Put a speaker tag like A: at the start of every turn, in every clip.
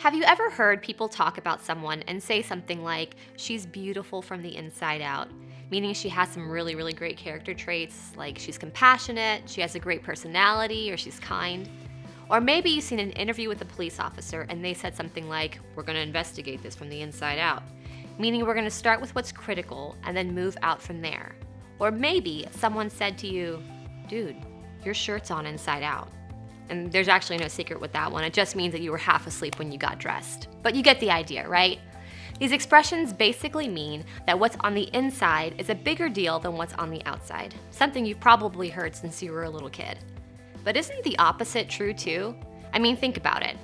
A: Have you ever heard people talk about someone and say something like, she's beautiful from the inside out, meaning she has some really, really great character traits, like she's compassionate, she has a great personality, or she's kind? Or maybe you've seen an interview with a police officer and they said something like, we're going to investigate this from the inside out, meaning we're going to start with what's critical and then move out from there. Or maybe someone said to you, dude, your shirt's on inside out. And there's actually no secret with that one. It just means that you were half asleep when you got dressed. But you get the idea, right? These expressions basically mean that what's on the inside is a bigger deal than what's on the outside, something you've probably heard since you were a little kid. But isn't the opposite true too? I mean, think about it.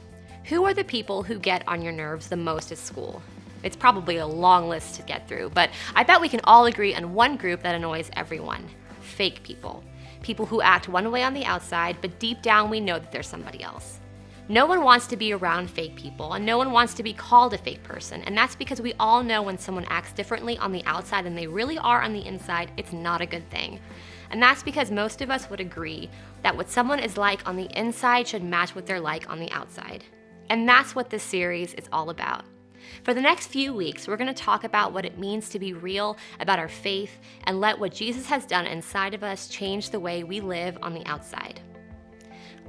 A: Who are the people who get on your nerves the most at school? It's probably a long list to get through, but I bet we can all agree on one group that annoys everyone: fake people. People who act one way on the outside, but deep down we know that they're somebody else. No one wants to be around fake people, and no one wants to be called a fake person, and that's because we all know when someone acts differently on the outside than they really are on the inside, it's not a good thing. And that's because most of us would agree that what someone is like on the inside should match what they're like on the outside. And that's what this series is all about. For the next few weeks, we're going to talk about what it means to be real about our faith and let what Jesus has done inside of us change the way we live on the outside.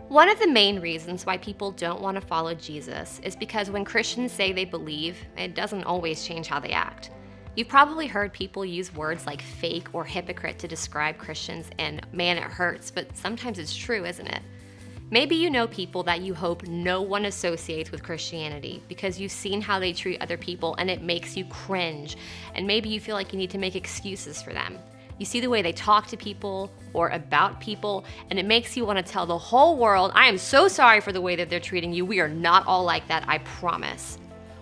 A: One of the main reasons why people don't want to follow Jesus is because when Christians say they believe, it doesn't always change how they act. You've probably heard people use words like fake or hypocrite to describe Christians, and man, it hurts, but sometimes it's true, isn't it? Maybe you know people that you hope no one associates with Christianity because you've seen how they treat other people and it makes you cringe, and maybe you feel like you need to make excuses for them. You see the way they talk to people or about people, and it makes you want to tell the whole world, I am so sorry for the way that they're treating you. We are not all like that, I promise.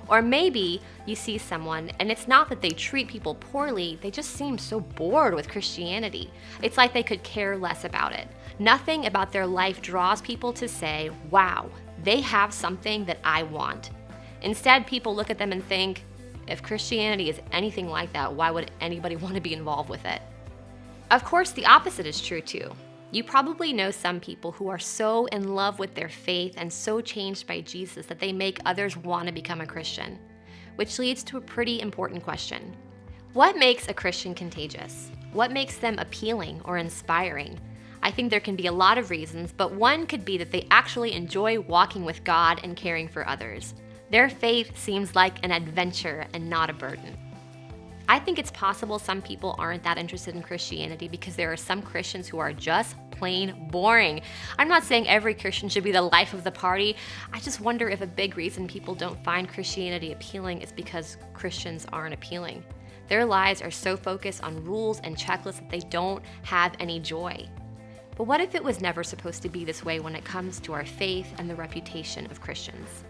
A: Or maybe you see someone and it's not that they treat people poorly, they just seem so bored with Christianity. It's like they could care less about it. Nothing about their life draws people to say, wow, they have something that I want. Instead, people look at them and think, if Christianity is anything like that, why would anybody want to be involved with it? Of course, the opposite is true too. You probably know some people who are so in love with their faith and so changed by Jesus that they make others want to become a Christian, which leads to a pretty important question. What makes a Christian contagious? What makes them appealing or inspiring? I think there can be a lot of reasons, but one could be that they actually enjoy walking with God and caring for others. Their faith seems like an adventure and not a burden. I think it's possible some people aren't that interested in Christianity because there are some Christians who are just plain boring. I'm not saying every Christian should be the life of the party. I just wonder if a big reason people don't find Christianity appealing is because Christians aren't appealing. Their lives are so focused on rules and checklists that they don't have any joy. But what if it was never supposed to be this way when it comes to our faith and the reputation of Christians?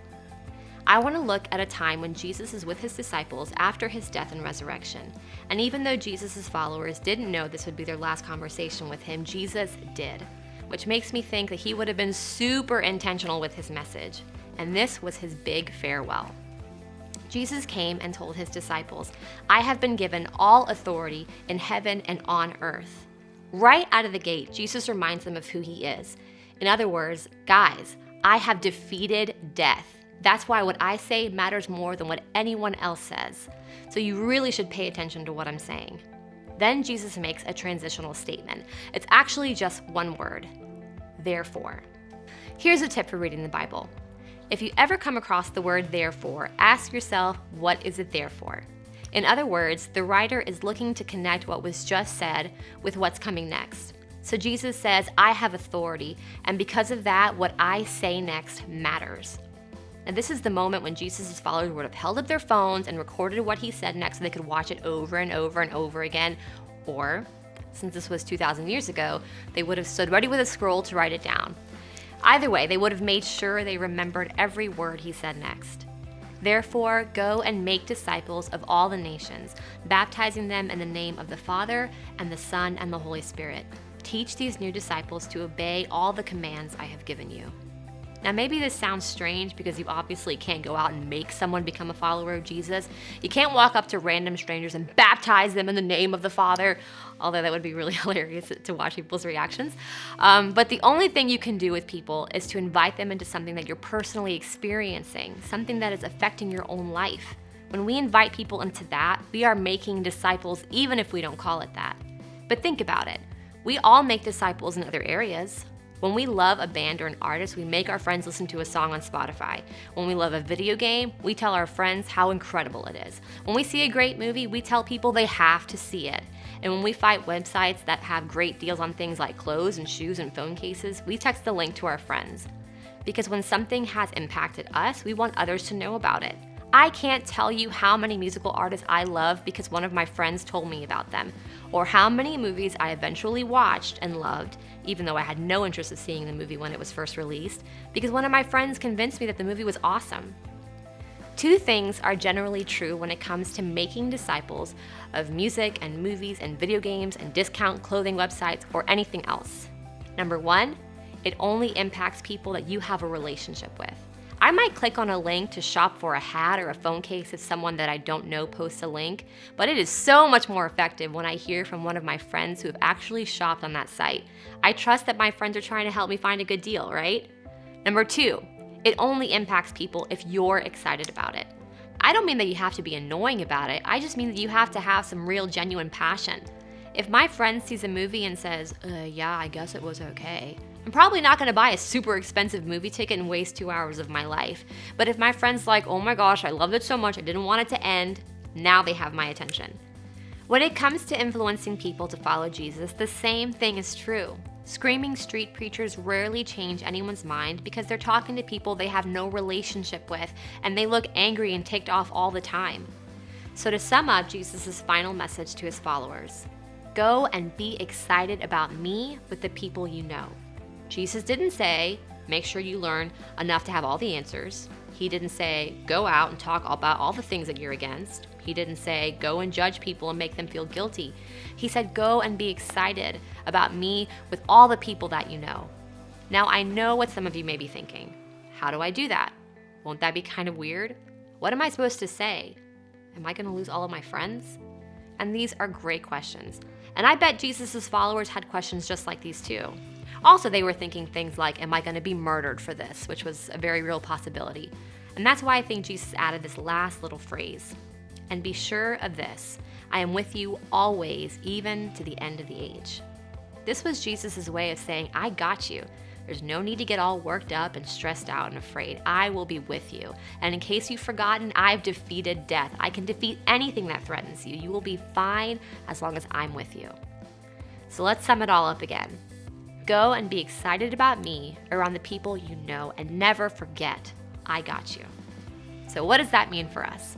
A: I want to look at a time when Jesus is with his disciples after his death and resurrection. And even though Jesus' followers didn't know this would be their last conversation with him, Jesus did, which makes me think that he would have been super intentional with his message. And this was his big farewell. Jesus came and told his disciples, I have been given all authority in heaven and on earth. Right out of the gate, Jesus reminds them of who he is. In other words, guys, I have defeated death. That's why what I say matters more than what anyone else says. So you really should pay attention to what I'm saying. Then Jesus makes a transitional statement. It's actually just one word: therefore. Here's a tip for reading the Bible. If you ever come across the word therefore, ask yourself, what is it there for? In other words, the writer is looking to connect what was just said with what's coming next. So Jesus says, I have authority, and because of that, what I say next matters. And this is the moment when Jesus' followers would have held up their phones and recorded what he said next so they could watch it over and over and over again. Or, since this was 2,000 years ago, they would have stood ready with a scroll to write it down. Either way, they would have made sure they remembered every word he said next. Therefore, go and make disciples of all the nations, baptizing them in the name of the Father and the Son and the Holy Spirit. Teach these new disciples to obey all the commands I have given you. Now, maybe this sounds strange because you obviously can't go out and make someone become a follower of Jesus. You can't walk up to random strangers and baptize them in the name of the Father, although that would be really hilarious to watch people's reactions. But the only thing you can do with people is to invite them into something that you're personally experiencing, something that is affecting your own life. When we invite people into that, we are making disciples even if we don't call it that. But think about it. We all make disciples in other areas. When we love a band or an artist, we make our friends listen to a song on Spotify. When we love a video game, we tell our friends how incredible it is. When we see a great movie, we tell people they have to see it. And when we find websites that have great deals on things like clothes and shoes and phone cases, we text the link to our friends. Because when something has impacted us, we want others to know about it. I can't tell you how many musical artists I love because one of my friends told me about them, or how many movies I eventually watched and loved, even though I had no interest in seeing the movie when it was first released, because one of my friends convinced me that the movie was awesome. Two things are generally true when it comes to making disciples of music and movies and video games and discount clothing websites or anything else. Number one, it only impacts people that you have a relationship with. I might click on a link to shop for a hat or a phone case if someone that I don't know posts a link, but it is so much more effective when I hear from one of my friends who have actually shopped on that site. I trust that my friends are trying to help me find a good deal, right? Number two, it only impacts people if you're excited about it. I don't mean that you have to be annoying about it, I just mean that you have to have some real genuine passion. If my friend sees a movie and says, yeah, I guess it was okay, I'm probably not gonna buy a super expensive movie ticket and waste 2 hours of my life. But if my friend's like, oh my gosh, I loved it so much, I didn't want it to end, now they have my attention. When it comes to influencing people to follow Jesus, the same thing is true. Screaming street preachers rarely change anyone's mind because they're talking to people they have no relationship with, and they look angry and ticked off all the time. So to sum up Jesus' final message to his followers, go and be excited about me with the people you know. Jesus didn't say, make sure you learn enough to have all the answers. He didn't say, go out and talk about all the things that you're against. He didn't say, go and judge people and make them feel guilty. He said, go and be excited about me with all the people that you know. Now, I know what some of you may be thinking. How do I do that? Won't that be kind of weird? What am I supposed to say? Am I going to lose all of my friends? And these are great questions. And I bet Jesus' followers had questions just like these too. Also, they were thinking things like, am I going to be murdered for this? Which was a very real possibility. And that's why I think Jesus added this last little phrase. And be sure of this, I am with you always, even to the end of the age. This was Jesus' way of saying, I got you. There's no need to get all worked up and stressed out and afraid. I will be with you. And in case you've forgotten, I've defeated death. I can defeat anything that threatens you. You will be fine as long as I'm with you. So let's sum it all up again. Go and be excited about me around the people you know, and never forget, I got you. So what does that mean for us?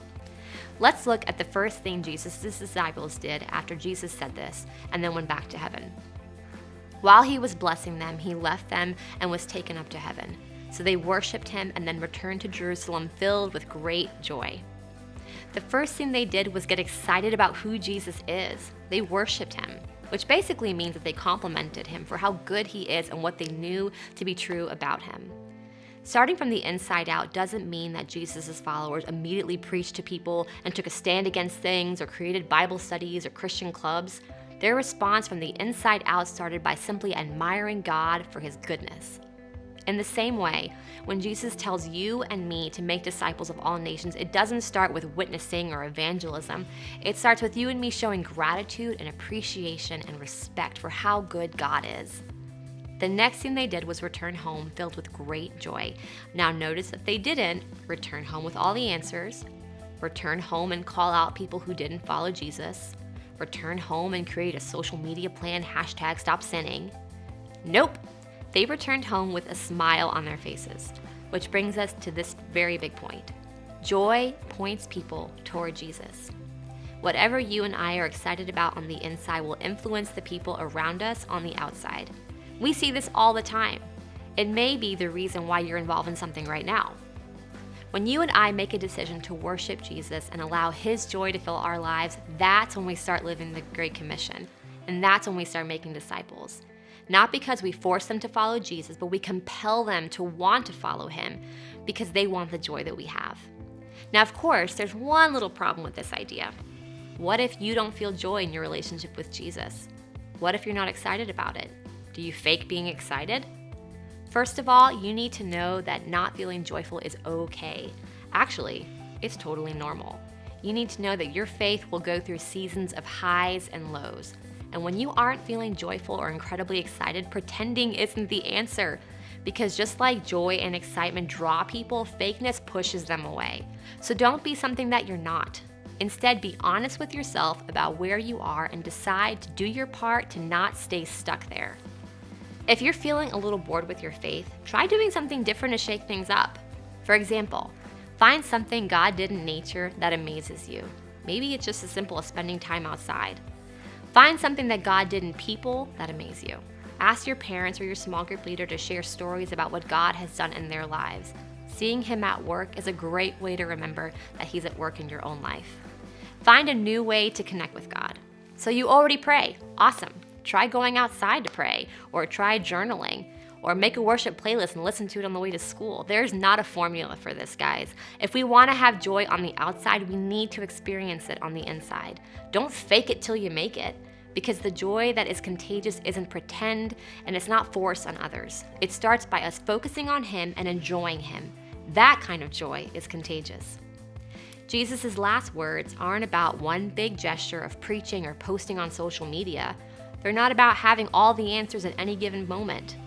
A: Let's look at the first thing Jesus' disciples did after Jesus said this and then went back to heaven. While he was blessing them, he left them and was taken up to heaven. So they worshiped him and then returned to Jerusalem filled with great joy. The first thing they did was get excited about who Jesus is. They worshiped him, which basically means that they complimented him for how good he is and what they knew to be true about him. Starting from the inside out doesn't mean that Jesus' followers immediately preached to people and took a stand against things or created Bible studies or Christian clubs. Their response from the inside out started by simply admiring God for his goodness. In the same way, when Jesus tells you and me to make disciples of all nations, it doesn't start with witnessing or evangelism. It starts with you and me showing gratitude and appreciation and respect for how good God is. The next thing they did was return home filled with great joy. Now notice that they didn't return home with all the answers, return home and call out people who didn't follow Jesus, return home and create a social media plan, #StopSinning. Nope. They returned home with a smile on their faces, which brings us to this very big point. Joy points people toward Jesus. Whatever you and I are excited about on the inside will influence the people around us on the outside. We see this all the time. It may be the reason why you're involved in something right now. When you and I make a decision to worship Jesus and allow His joy to fill our lives, that's when we start living the Great Commission. And that's when we start making disciples. Not because we force them to follow Jesus, but we compel them to want to follow Him because they want the joy that we have. Now, of course, there's one little problem with this idea. What if you don't feel joy in your relationship with Jesus? What if you're not excited about it? Do you fake being excited? First of all, you need to know that not feeling joyful is okay. Actually, it's totally normal. You need to know that your faith will go through seasons of highs and lows. And when you aren't feeling joyful or incredibly excited, pretending isn't the answer. Because just like joy and excitement draw people, fakeness pushes them away. So don't be something that you're not. Instead, be honest with yourself about where you are and decide to do your part to not stay stuck there. If you're feeling a little bored with your faith, try doing something different to shake things up. For example, find something God did in nature that amazes you. Maybe it's just as simple as spending time outside. Find something that God did in people that amaze you. Ask your parents or your small group leader to share stories about what God has done in their lives. Seeing Him at work is a great way to remember that He's at work in your own life. Find a new way to connect with God. So you already pray. Awesome. Try going outside to pray, or try journaling, or make a worship playlist and listen to it on the way to school. There's not a formula for this, guys. If we want to have joy on the outside, we need to experience it on the inside. Don't fake it till you make it, because the joy that is contagious isn't pretend and it's not forced on others. It starts by us focusing on Him and enjoying Him. That kind of joy is contagious. Jesus' last words aren't about one big gesture of preaching or posting on social media. They're not about having all the answers at any given moment.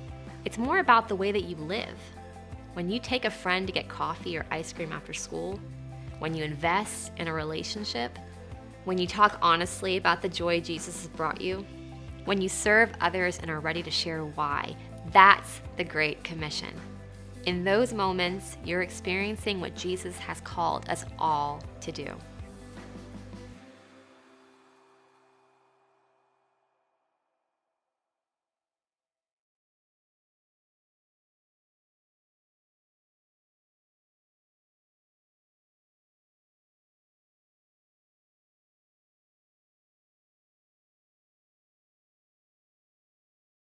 A: It's more about the way that you live. When you take a friend to get coffee or ice cream after school, when you invest in a relationship, when you talk honestly about the joy Jesus has brought you, when you serve others and are ready to share why, that's the Great Commission. In those moments, you're experiencing what Jesus has called us all to do.